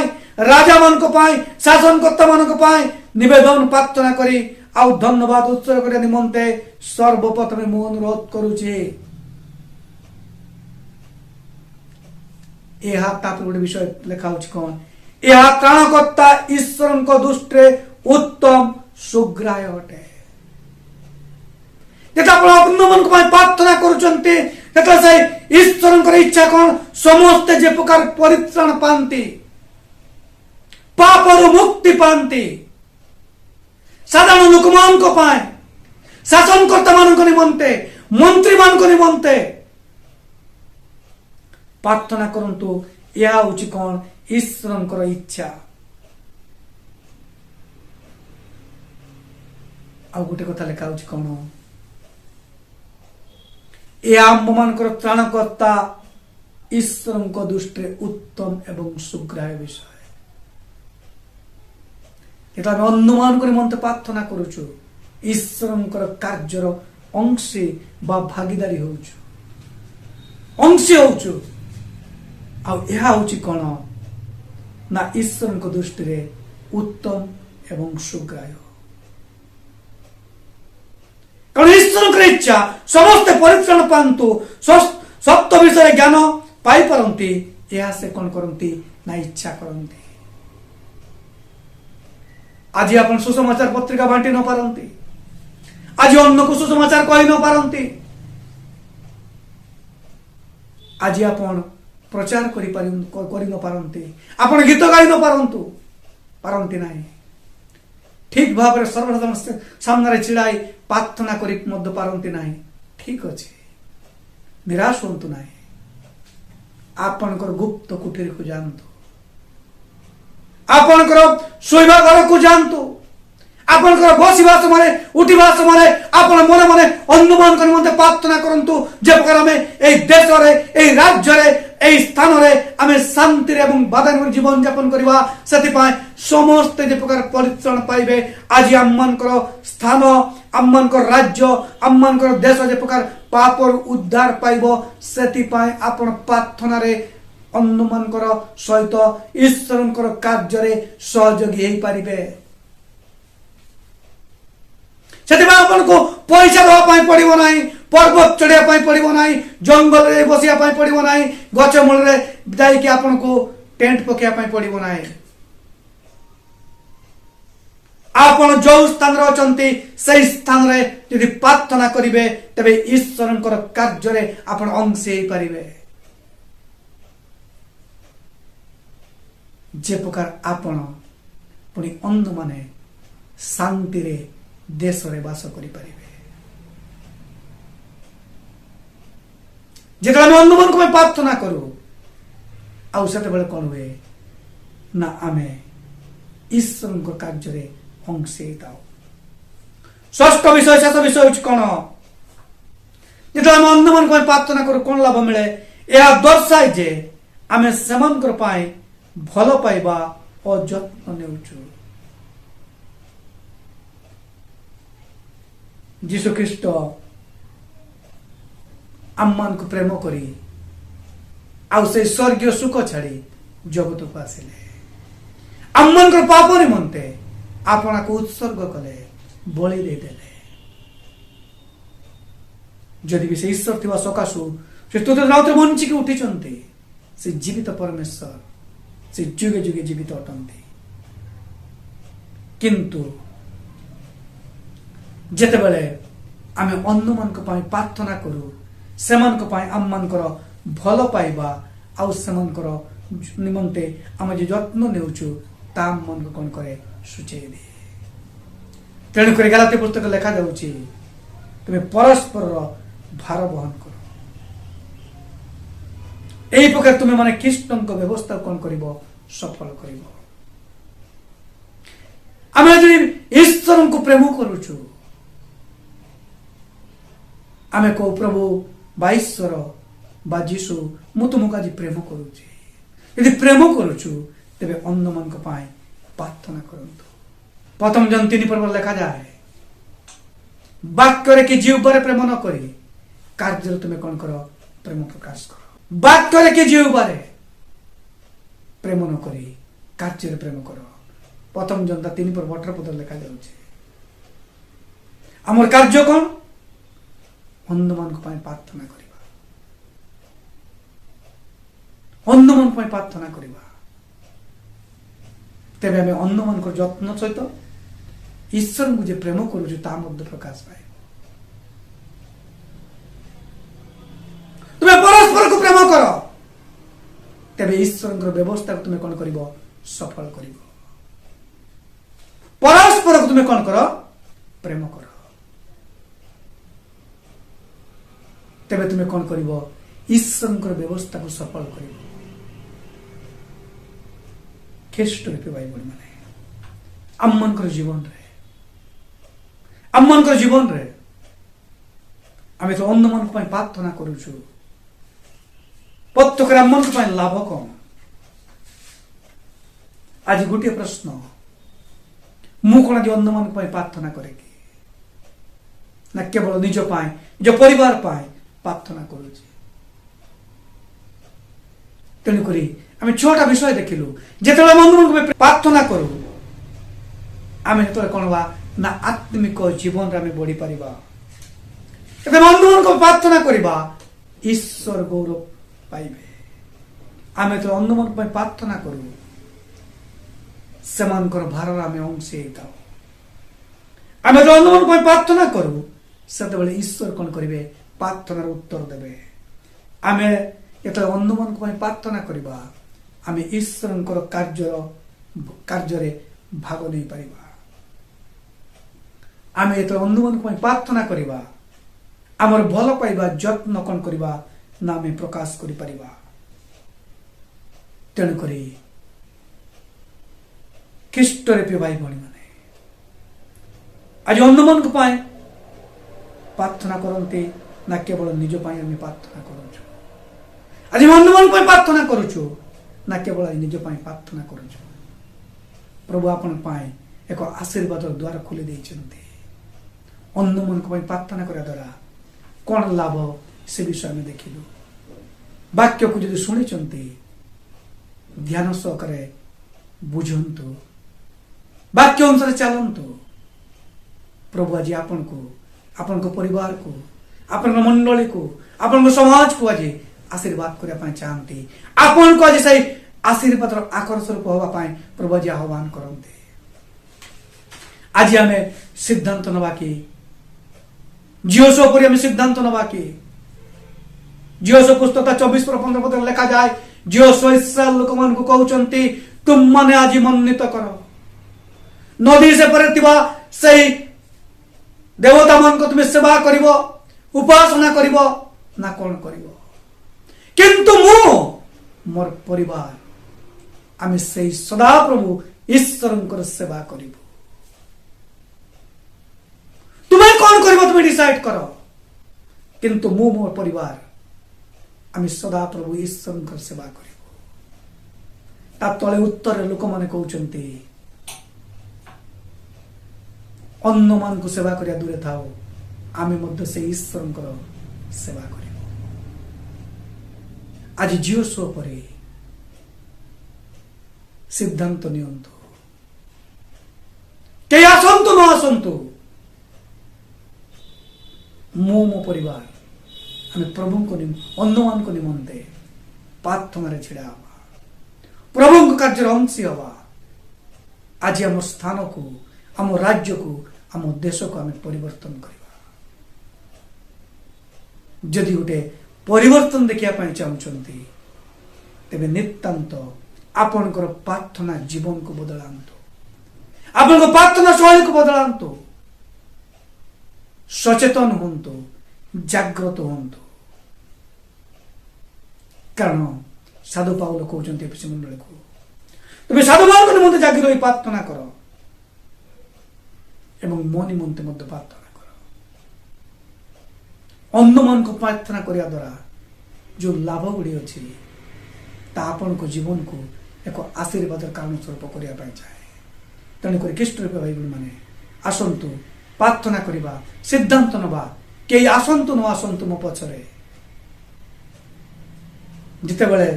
রাজা মানক পাই, শাসনকর্তা মানক পাই নিবেদন প্রার্থনা করি আউ ধন্যবাদ উৎসর্গ করিয়া নিমন্তে সর্বপ্রথমে মু অনুরোধ করুছি। ଏହା ତାପରେ ଗୋଟେ ବିଷୟ ଲେଖା ହଉଛି କଣ, ଏହା ତ୍ରାଣକର୍ତ୍ତା ଈଶ୍ୱରଙ୍କ ଦୃଷ୍ଟିରେ ଉତ୍ତମ ସୁଗ୍ରାହ୍ୟ ଅଟେ। ଯେତେବେଳେ ଆପଣ ଅନ୍ୟମାନଙ୍କ ପାଇଁ ପ୍ରାର୍ଥନା କରୁଛନ୍ତି, ସେତେବେଳେ ସେ ଈଶ୍ୱରଙ୍କର ଇଚ୍ଛା କଣ, ସମସ୍ତେ ଯେ ପ୍ରକାର ପରିତ୍ରାଣ ପାଆନ୍ତି, ପାପରୁ ମୁକ୍ତି ପାଆନ୍ତି। ସାଧାରଣ ଲୋକମାନଙ୍କ ପାଇଁ, ଶାସନକର୍ତ୍ତା ମାନଙ୍କ ନିମନ୍ତେ, ମନ୍ତ୍ରୀ ମାନଙ୍କ ନିମନ୍ତେ ପ୍ରାର୍ଥନା କରନ୍ତୁ। ଏହା ହଉଛି କଣ, ଈଶ୍ୱରଙ୍କର ଇଚ୍ଛା। ଆଉ ଗୋଟେ କଥା ଲେଖା ହଉଛି କଣ, ଏହା ଆମମାନଙ୍କର ତ୍ରାଣକର୍ତ୍ତା ଈଶ୍ୱରଙ୍କ ଦୃଷ୍ଟିରେ ଉତ୍ତମ ଏବଂ ସୁଗ୍ରାହ୍ୟ ବିଷୟ। ଯେତେବେଳେ ଆମେ ଅନ୍ୟମାନଙ୍କ ନିମନ୍ତେ ପ୍ରାର୍ଥନା କରୁଛୁ, ଈଶ୍ୱରଙ୍କର କାର୍ଯ୍ୟର ଅଂଶୀ ବା ଭାଗିଦାରୀ ହଉଛୁ, ଅଂଶୀ ହଉଛୁ। ଆଉ ଏହା ହଉଛି କଣ ନା ଈଶ୍ୱରଙ୍କ ଦୃଷ୍ଟିରେ ଉତ୍ତମ ଏବଂ ସୁଗ୍ରାହ୍ୟ। କାରଣ ଈଶ୍ୱରଙ୍କର ଇଚ୍ଛା ସମସ୍ତେ ପରିତ୍ରାଣ ପାଆନ୍ତୁ, ସତ୍ୟ ବିଷୟରେ ଜ୍ଞାନ ପାଇପାରନ୍ତି। ଏହା ସେ କଣ କରନ୍ତି ନା ଇଚ୍ଛା କରନ୍ତି। ଆଜି ଆପଣ ସୁସମାଚାର ପତ୍ରିକା ବାଣ୍ଟି ନ ପାରନ୍ତି, ଆଜି ଅନ୍ୟକୁ ସୁସମାଚାର କହି ନ ପାରନ୍ତି, ଆଜି ଆପଣ ପ୍ରଚାର କରି ନ ପାରନ୍ତି, ଆପଣ ଗୀତ ଗାଇ ନ ପାରନ୍ତି ନାହିଁ, ଠିକ ଭାବରେ ସର୍ବସାଧାରଣ ସାମ୍ନାରେ ଛିଡାଇ ପ୍ରାର୍ଥନା କରି ମଧ୍ୟ ପାରନ୍ତି ନାହିଁ। ଠିକ ଅଛି, ନିରାଶ ହୁଅନ୍ତୁ ନାହିଁ। ଆପଣଙ୍କର ଗୁପ୍ତ କୁଟୀରକୁ ଯାଆନ୍ତୁ, ଆପଣଙ୍କର ଶୋଇବା ଘରକୁ ଯାଆନ୍ତୁ, ଆପଣଙ୍କର ବସିବା ସମୟରେ ଉଠିବା ସମୟରେ ଆପଣ ମନେ ମନେ ଅନ୍ୟମାନଙ୍କ ନିମନ୍ତେ ପ୍ରାର୍ଥନା କରନ୍ତୁ। ଯେ ପ୍ରକାର ଆମେ এই ଦେଶରେ, এই ରାଜ୍ୟରେ, এই ସ୍ଥାନରେ ଆମେ ଶାନ୍ତିରେ ଏବଂ ବାଧାହୀନ ଜୀବନ ଯାପନ କରିବା, ସେଥିପାଇଁ ସମସ୍ତେ ଯେ ପ୍ରକାର ପରିତ୍ରାଣ ପାଇବେ। ଆଜି ଆମମାନଙ୍କର ସ୍ଥାନ, ଆମମାନଙ୍କର ରାଜ୍ୟ, ଆମମାନଙ୍କର ଦେଶ ଯେ ପ୍ରକାର ପାପରୁ ଉଦ୍ଧାର ପାଇବ, ସେଥିପାଇଁ ଆପଣ ପ୍ରାର୍ଥନାରେ ଅନ୍ୟମାନଙ୍କର ସହିତ ଈଶ୍ୱରଙ୍କର କାର୍ଯ୍ୟରେ ସହଯୋଗୀ ହେଇପାରିବେ। ସେଥିପାଇଁ ଆପଣଙ୍କୁ ପଇସା ଦେବା ପାଇଁ ପଡିବ ନାହିଁ, ପର୍ବତ ଚଢିବା ପାଇଁ ପଡିବ ନାହିଁ, ଜଙ୍ଗଲରେ ବସିବା ପାଇଁ ପଡିବ ନାହିଁ, ଗଛ ମୂଳରେ ଯାଇକି ଆପଣଙ୍କୁ ଟେଣ୍ଟ ପକେଇବା ପାଇଁ ପଡିବ ନାହିଁ। ଆପଣ ଯୋଉ ସ୍ଥାନରେ ଅଛନ୍ତି ସେଇ ସ୍ଥାନରେ ଯଦି ପ୍ରାର୍ଥନା କରିବେ, ତେବେ ଈଶ୍ୱରଙ୍କର କାର୍ଯ୍ୟରେ ଆପଣ ଅଂଶୀ ହେଇପାରିବେ। ଯେ ପ୍ରକାର ଆପଣ ପୁଣି ଅନ୍ୟମାନେ ଶାନ୍ତିରେ ଦେଶରେ ବାସ କରିପାରିବେ। ଯେତେବେଳେ ଆମେ ଅନ୍ୟମାନଙ୍କ ପାଇଁ ପ୍ରାର୍ଥନା କରୁ, ଆଉ ସେତେବେଳେ କଣ ହୁଏ ନା ଆମେ ଈଶ୍ୱରଙ୍କ କାର୍ଯ୍ୟରେ ଅଂଶୀ ହେଇଥାଉ। ଷଷ୍ଠ ବିଷୟ, ଶେଷ ବିଷୟ ହଉଛି କଣ, ଯେତେବେଳେ ଆମେ ଅନ୍ୟମାନଙ୍କ ପାଇଁ ପ୍ରାର୍ଥନା କରୁ କଣ ଲାଭ ମିଳେ, ଏହା ଦର୍ଶାଏ ଯେ ଆମେ ସେମାନଙ୍କର ପାଇଁ ଭଲ ପାଇବା ଓ ଯତ୍ନ ନେଉଛୁ। ଯୀଶୁ ଖ୍ରୀଷ୍ଟ ଆମମାନଙ୍କୁ ପ୍ରେମ କରି ଆଉ ସେ ସ୍ୱର୍ଗୀୟ ସୁଖ ଛାଡି ଜଗତକୁ ଆସିଲେ। ଆମମାନଙ୍କର ପାପ ନିମନ୍ତେ ଆପଣାକୁ ଉତ୍ସର୍ଗ କଲେ, ବଳି ଦେଇଦେଲେ। ଯଦି ବି ସେ ଈଶ୍ୱର ଥିବା ସକାଶୁ ସେ ତୃତୀୟ ବଞ୍ଚିକି ଉଠିଛନ୍ତି, ସେ ଜୀବିତ ପରମେଶ୍ୱର, ସେ ଯୁଗେ ଯୁଗେ ଜୀବିତ ଅଟନ୍ତି। କିନ୍ତୁ ଯେତେବେଳେ ଆମେ ଅନ୍ୟମାନଙ୍କ ପାଇଁ ପ୍ରାର୍ଥନା କରୁ, ସେମାନଙ୍କ ପାଇଁ ଆମମାନଙ୍କର ଭଲ ପାଇବା ଆଉ ସେମାନଙ୍କର ନିମନ୍ତେ ଆମେ ଯେ ଯତ୍ନ ନେଉଛୁ, ତା ଆମମାନଙ୍କୁ କଣ କରେ, ସୂଚାଇ ଦିଏ। ତେଣୁକରି ଗାଲାତ୍ୟ ପୁସ୍ତକ ଲେଖାଯାଉଛି ତୁମେ ପରସ୍ପରର ଭାର ବହନ କର। ଏହି ପ୍ରକାର ତୁମେ ମାନେ ଖ୍ରୀଷ୍ଟଙ୍କ ବ୍ୟବସ୍ଥା କଣ କରିବ? ସଫଳ କରିବ। ଆମେ ଯଦି ଈଶ୍ୱରଙ୍କୁ ପ୍ରେମ କରୁଛୁ, ଆମେ କହୁ ପ୍ରଭୁ ବା ଈଶ୍ୱର ବା ଯୀଶୁ ମୁଁ ତୁମକୁ ଆଜି ପ୍ରେମ କରୁଛି। ଯଦି ପ୍ରେମ କରୁଛୁ ତେବେ ଅନ୍ୟମାନଙ୍କ ପାଇଁ ପ୍ରାର୍ଥନା କରନ୍ତୁ। ପ୍ରଥମ ଜନ 3 ଲେଖାଯାଏ, ବାକ୍ୟରେ କି ଜିହ୍ୱାରେ ପ୍ରେମ ନ କରି କାର୍ଯ୍ୟରେ ତୁମେ କଣ କର? ପ୍ରେମ ପ୍ରକାଶ କର। ବାକ୍ୟରେ କି ଜିହ୍ୱାରେ ପ୍ରେମ ନ କରି କାର୍ଯ୍ୟରେ ପ୍ରେମ କର। ପ୍ରଥମ ଜନ 3:18 ଲେଖାଯାଉଛି। ଆମର କାର୍ଯ୍ୟ କଣ? ଅନ୍ୟମାନଙ୍କ ପାଇଁ ପ୍ରାର୍ଥନା କରିବା। ଅନ୍ୟମାନଙ୍କ ପାଇଁ ପ୍ରାର୍ଥନା କରିବା। ତେବେ ଆମେ ଅନ୍ୟମାନଙ୍କ ଯତ୍ନ ସହିତ ଈଶ୍ୱରଙ୍କୁ ଯେ ପ୍ରେମ କରୁଛୁ ତାହା ମଧ୍ୟ ପ୍ରକାଶ ପାଇବ। ତୁମେ ପରସ୍ପରକୁ ପ୍ରେମ କର, ତେବେ ଈଶ୍ୱରଙ୍କର ବ୍ୟବସ୍ଥାକୁ ତୁମେ କଣ କରିବ? ସଫଳ କରିବ। ପରସ୍ପରକୁ ତୁମେ କଣ କର? ପ୍ରେମ କର। ତେବେ ତୁମେ କଣ କରିବ? ଈଶ୍ୱରଙ୍କର ବ୍ୟବସ୍ଥାକୁ ସଫଳ କରିବ। ଖ୍ରୀଷ୍ଟରେ ଭାଇ ଭଉଣୀ ମାନେ ଆମମାନଙ୍କର ଜୀବନରେ ଆମେ ତ ଅନ୍ୟମାନଙ୍କ ପାଇଁ ପ୍ରାର୍ଥନା କରୁଛୁ, ପ୍ରତ୍ୟେକରେ ଆମମାନଙ୍କ ପାଇଁ ଲାଭ କଣ? ଆଜି ଗୋଟିଏ ପ୍ରଶ୍ନ, ମୁଁ କଣ ଆଜି ଅନ୍ୟମାନଙ୍କ ପାଇଁ ପ୍ରାର୍ଥନା କରେ କି? ନା କେବଳ ନିଜ ପାଇଁ, ନିଜ ପରିବାର ପାଇଁ ପ୍ରାର୍ଥନା କରୁଛି? ତେଣୁକରି ଆମେ 6ଟା ବିଷୟ ଦେଖିଲୁ। ଯେତେବେଳେ ଆମେ ଅନ୍ୟମାନଙ୍କ ପାଇଁ ପ୍ରାର୍ଥନା କରୁ, ଆମେ ଯେତେବେଳେ କଣ ହବା ନା ଆତ୍ମିକ ଜୀବନରେ ଆମେ ବଢିପାରିବା। ଯେତେବେଳେ ଅନ୍ୟମାନଙ୍କ ପ୍ରାର୍ଥନା କରିବା, ଈଶ୍ୱର ଗୌରବ ପାଇବେ। ଆମେ ଯେତେବେଳେ ଅନ୍ୟମାନଙ୍କ ପାଇଁ ପ୍ରାର୍ଥନା କରୁ, ସେମାନଙ୍କର ଭାରରେ ଆମେ ଅଂଶୀ ହେଇଥାଉ। ଆମେ ଯେତେବେଳେ ଅନ୍ୟମାନଙ୍କ ପାଇଁ ପ୍ରାର୍ଥନା କରୁ, ସେତେବେଳେ ଈଶ୍ୱର କଣ କରିବେ? ପ୍ରାର୍ଥନାର ଉତ୍ତର ଦେବେ। ଆମେ ଯେତେବେଳେ ଅନ୍ୟମାନଙ୍କ ପାଇଁ ପ୍ରାର୍ଥନା କରିବା, ଆମେ ଈଶ୍ୱରଙ୍କର କାର୍ଯ୍ୟରେ ଭାଗ ନେଇପାରିବା। ଆମେ ଯେତେବେଳେ ଅନ୍ୟମାନଙ୍କ ପାଇଁ ପ୍ରାର୍ଥନା କରିବା, ଆମର ଭଲ ପାଇବା ଯତ୍ନ କଣ କରିବା? ନା ଆମେ ପ୍ରକାଶ କରିପାରିବା। ତେଣୁକରି ଖ୍ରୀଷ୍ଟରେ ପ୍ରିୟ ଭାଇ ଭଉଣୀ ମାନେ ଆଜି ଅନ୍ୟମାନଙ୍କ ପାଇଁ ପ୍ରାର୍ଥନା କରନ୍ତି, ନା କେବଳ ନିଜ ପାଇଁ ଆମେ ପ୍ରାର୍ଥନା କରୁଛୁ? ଆଜି ଅନ୍ୟମାନଙ୍କ ପାଇଁ ପ୍ରାର୍ଥନା କରୁଛୁ, ନା କେବଳ ନିଜ ପାଇଁ ପ୍ରାର୍ଥନା କରୁଛୁ? ପ୍ରଭୁ ଆପଣଙ୍କ ପାଇଁ ଏକ ଆଶୀର୍ବାଦର ଦ୍ୱାର ଖୋଲି ଦେଇଛନ୍ତି। ଅନ୍ୟମାନଙ୍କ ପାଇଁ ପ୍ରାର୍ଥନା କରିବା ଦ୍ୱାରା କଣ ଲାଭ ସେ ବିଷୟ ଆମେ ଦେଖିଲୁ। ବାକ୍ୟକୁ ଯଦି ଶୁଣିଛନ୍ତି, ଧ୍ୟାନ ସହକାରେ ବୁଝନ୍ତୁ, ବାକ୍ୟ ଅନୁସାରେ ଚାଲନ୍ତୁ। ପ୍ରଭୁ ଆଜି ଆପଣଙ୍କୁ, ଆପଣଙ୍କ ପରିବାରକୁ, ଆପଣଙ୍କ ମଣ୍ଡଳୀକୁ, ଆପଣଙ୍କ ସମାଜକୁ ଆଜି ଆଶୀର୍ବାଦ କରିବା ପାଇଁ ଚାହାନ୍ତି। ଆପଣଙ୍କୁ ଆଜି ସେଇ ଆଶୀର୍ବାଦର ଆକର ସ୍ୱରୂପ ହେବା ପାଇଁ ପ୍ରଭୁ ଆଜି ଆହ୍ୱାନ କରନ୍ତି। ଆଜି ଆମେ ସିଦ୍ଧାନ୍ତ ନେବା କି? ଜିଓସ ଉପରେ ଆମେ ସିଦ୍ଧାନ୍ତ ନେବା କି? ଜିଓସ ପୁସ୍ତକ 24:15 ଲେଖାଯାଏ, ଜିଓସ ଇସ୍ରାଏଲ ଲୋକମାନଙ୍କୁ କହୁଛନ୍ତି, ତୁମମାନେ ଆଜି ମନୋନୀତ କର, ନଦୀ ସେପରେ ଥିବା ସେଇ ଦେବତା ମାନଙ୍କୁ ତୁମେ ସେବା କରିବ, ଉପାସନା କରିବ, ନା କଣ କରିବ? କିନ୍ତୁ ମୁଁ ମୋର ପରିବାର ଆମେ ସେଇ ସଦାପ୍ରଭୁ ଈଶ୍ୱରଙ୍କର ସେବା କରିବୁ। ତୁମେ କଣ କରିବ ତୁମେ ଡିସାଇଡ କର, କିନ୍ତୁ ମୁଁ ମୋର ପରିବାର ଆମେ ସଦାପ୍ରଭୁ ଈଶ୍ୱରଙ୍କର ସେବା କରିବୁ। ତା ତଳେ ଉତ୍ତରରେ ଲୋକମାନେ କହୁଛନ୍ତି, ଅନ୍ୟମାନଙ୍କୁ ସେବା କରିବା ଦୂରେ ଥାଉ, ଆମେ ମଧ୍ୟ ସେଇ ଈଶ୍ୱରଙ୍କର ସେବା କରିବୁ। ଆଜି ଜିଓସ ଉପରେ ସିଦ୍ଧାନ୍ତ ନିଅନ୍ତୁ। କେହି ଆସନ୍ତୁ ନ ଆସନ୍ତୁ, ମୁଁ ମୋ ପରିବାର ଆମେ ପ୍ରଭୁଙ୍କ ଅନ୍ୟମାନଙ୍କ ନିମନ୍ତେ ପ୍ରାର୍ଥନାରେ ଛିଡ଼ା ହେବା, ପ୍ରଭୁଙ୍କ କାର୍ଯ୍ୟରେ ଅଂଶୀ ହେବା। ଆଜି ଆମ ସ୍ଥାନକୁ, ଆମ ରାଜ୍ୟକୁ, ଆମ ଦେଶକୁ ଆମେ ପରିବର୍ତ୍ତନ କରିବା। ଯଦି ଗୋଟେ ପରିବର୍ତ୍ତନ ଦେଖିବା ପାଇଁ ଚାହୁଁଛନ୍ତି, ତେବେ ନିତାନ୍ତ ଆପଣଙ୍କର ପ୍ରାର୍ଥନା ଜୀବନକୁ ବଦଳାନ୍ତୁ। ଆପଣଙ୍କ ପ୍ରାର୍ଥନା ଶୈଳୀକୁ ବଦଳାନ୍ତୁ, ସଚେତନ ହୁଅନ୍ତୁ, ଜାଗ୍ରତ ହୁଅନ୍ତୁ। କାରଣ ସାଧୁ ପାଉଲ କହୁଛନ୍ତି ଏଫେସୀ ମଣ୍ଡଳୀକୁ, ତୁମେ ସାଧୁମାନଙ୍କ ନିମନ୍ତେ ଜାଗି ରହି ପ୍ରାର୍ଥନା କର ଏବଂ ମୋ ନିମନ୍ତେ ମଧ୍ୟ ପ୍ରାର୍ଥନା କର। ଅନ୍ୟମାନଙ୍କୁ ପ୍ରାର୍ଥନା କରିବା ଦ୍ୱାରା ଯେଉଁ ଲାଭ ଗୁଡ଼ିଏ ଅଛି ତାହା ଆପଣଙ୍କ ଜୀବନକୁ ଏକ ଆଶୀର୍ବାଦର କାରଣ ସ୍ୱରୂପ କରିବା ପାଇଁ ଚାହେଁ। ତେଣୁକରି ଖ୍ରୀଷ୍ଟ ରୂପେ ଭାଇମାନେ ଆସନ୍ତୁ ପ୍ରାର୍ଥନା କରିବା, ସିଦ୍ଧାନ୍ତ ନେବା। କେହି ଆସନ୍ତୁ ନ ଆସନ୍ତୁ ମୋ ପଛରେ। ଯେତେବେଳେ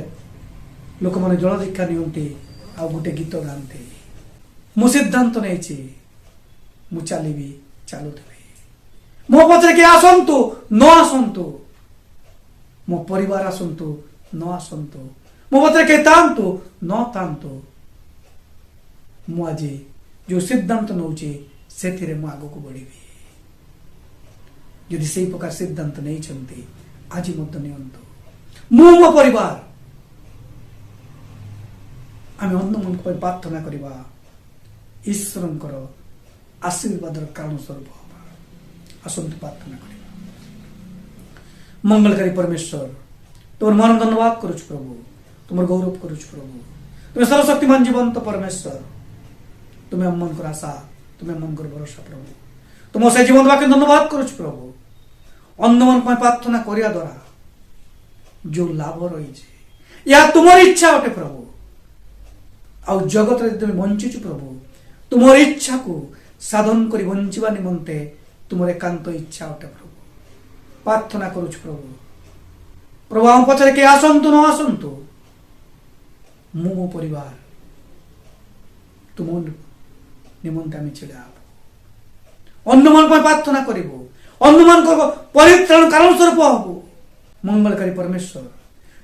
ଲୋକମାନେ ଜଳ ଦୀକ୍ଷା ନିଅନ୍ତି ଆଉ ଗୋଟେ ଗୀତ ଗାଆନ୍ତି, ମୁଁ ସିଦ୍ଧାନ୍ତ ନେଇଛି, ମୁଁ ଚାଲିବି, ଚାଲୁଥିବି। ମୋ ପଛରେ କେହି ଆସନ୍ତୁ ନ ଆସନ୍ତୁ, ମୋ ପରିବାର ଆସନ୍ତୁ ନ ଆସନ୍ତୁ, ମୋ ପଛରେ କେହି ଥାଆନ୍ତୁ ନ ଥାଆନ୍ତୁ, ମୁଁ ଆଜି ଯେଉଁ ସିଦ୍ଧାନ୍ତ ନେଉଛି ସେଥିରେ ମୁଁ ଆଗକୁ ବଢ଼ିବି। ଯଦି ସେଇ ପ୍ରକାର ସିଦ୍ଧାନ୍ତ ନେଇଛନ୍ତି ଆଜି ମଧ୍ୟ ନିଅନ୍ତୁ। ମୁଁ ମୋ ପରିବାର ଆମେ ଅନ୍ୟମାନଙ୍କ ପାଇଁ ପ୍ରାର୍ଥନା କରିବା, ଈଶ୍ୱରଙ୍କର ଆଶୀର୍ବାଦର କାରଣ ସ୍ୱରୂପ ହେବା। ଆସନ୍ତୁ ପ୍ରାର୍ଥନା କରିବା। ମଙ୍ଗଳକାରୀ ପରମେଶ୍ୱର, ତୁମର ମନ ଧନ୍ୟବାଦ କରୁଛୁ ପ୍ରଭୁ, ତୁମର ଗୌରବ କରୁଛୁ ପ୍ରଭୁ। ତୁମେ ସର୍ବଶକ୍ତିମାନ ଜୀବନ୍ତ ପରମେଶ୍ୱର, ତୁମେ ଆମମାନଙ୍କର ଆଶା, ତୁମେ ଆମମାନଙ୍କର ଭରସା ପ୍ରଭୁ। ତୁମ ସେ ଜୀବନ ବାକ୍ୟ ଧନ୍ୟବାଦ କରୁଛୁ ପ୍ରଭୁ। ଅନ୍ୟମାନଙ୍କ ପାଇଁ ପ୍ରାର୍ଥନା କରିବା ଦ୍ୱାରା ଯେଉଁ ଲାଭ ରହିଛି ଏହା ତୁମର ଇଚ୍ଛା ଅଟେ ପ୍ରଭୁ। ଆଉ ଜଗତରେ ତୁମେ ବଞ୍ଚିଛୁ ପ୍ରଭୁ, ତୁମର ଇଚ୍ଛାକୁ ସାଧନ କରି ବଞ୍ଚିବା ନିମନ୍ତେ ତୁମର ଏକାନ୍ତ ଇଚ୍ଛା ଅଟେ ପ୍ରଭୁ। ପ୍ରାର୍ଥନା କରୁଛୁ ପ୍ରଭୁ। ପ୍ରଭୁ ଆମ ପଛରେ କେହି ଆସନ୍ତୁ ନ ଆସନ୍ତୁ, ମୁଁ ମୋ ପରିବାର ତୁମ ନିମନ୍ତେ ଆମେ ଛିଡ଼ା ହେବୁ। ଅନ୍ୟମାନଙ୍କ ପାଇଁ ପ୍ରାର୍ଥନା କରିବୁ, ଅନ୍ୟମାନଙ୍କ ପରିତ୍ରାଣ କାରଣ ସ୍ୱରୂପ ହବୁ। ମଙ୍ଗଳକାରୀ ପରମେଶ୍ୱର,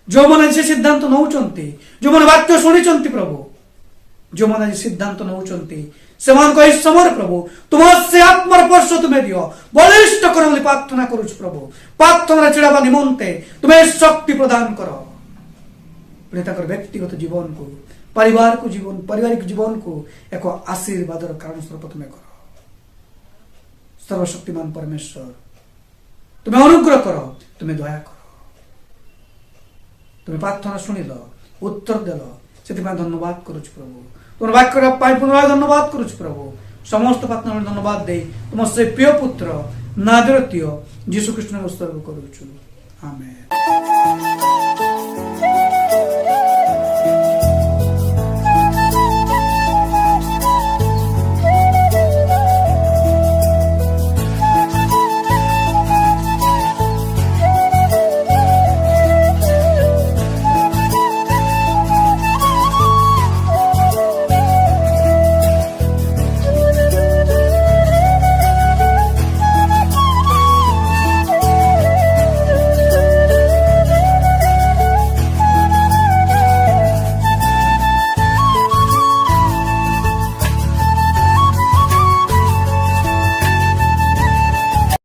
ଯେଉଁମାନେ ସେ ସିଦ୍ଧାନ୍ତ ନେଉଛନ୍ତି, ଯେଉଁମାନେ ବାକ୍ୟ ଶୁଣିଛନ୍ତି ପ୍ରଭୁ, ଯେଉଁମାନେ ଆଜି ସିଦ୍ଧାନ୍ତ ନେଉଛନ୍ତି ସେମାନଙ୍କ ଏହି ସମୟରେ ପ୍ରଭୁ ତୁମର ସେ ଆତ୍ମାର ସ୍ପର୍ଶ ତୁମେ ଦିଅ, ବଳିଷ୍ଠ କର ବୋଲି ପ୍ରାର୍ଥନା କରୁଛୁ ପ୍ରଭୁ। ପ୍ରାର୍ଥନାରେ ଛିଡ଼ାବା ନିମନ୍ତେ ତୁମେ ଶକ୍ତି ପ୍ରଦାନ କର। ତାଙ୍କର ବ୍ୟକ୍ତିଗତ ଜୀବନକୁ, ପାରିବାରିକ ଜୀବନକୁ ଏକ ଆଶୀର୍ବାଦର କାରଣ ସ୍ୱରୂପ ତୁମେ କର। ସର୍ବଶକ୍ତିମାନ ପରମେଶ୍ୱର, ତୁମେ ଅନୁଗ୍ରହ କର, ତୁମେ ଦୟା କର। ତୁମେ ପ୍ରାର୍ଥନା ଶୁଣିଲ, ଉତ୍ତର ଦେଲ, ସେଥିପାଇଁ ଧନ୍ୟବାଦ କରୁଛୁ ପ୍ରଭୁ। ତୁମର ବାକ୍ୟ ପାଇଁ ପୁନରାୟ ଧନ୍ୟବାଦ କରୁଛୁ ପ୍ରଭୁ। ସମସ୍ତ ପ୍ରାର୍ଥନା ଧନ୍ୟବାଦ ଦେଇ ତୁମ ସେ ପ୍ରିୟ ପୁତ୍ର ନାଜରେତୀୟ ଯୀଶୁ ଖ୍ରୀଷ୍ଟଙ୍କ ଉତ୍ସର୍ଗ କରୁଛୁ। ଆମେନ୍।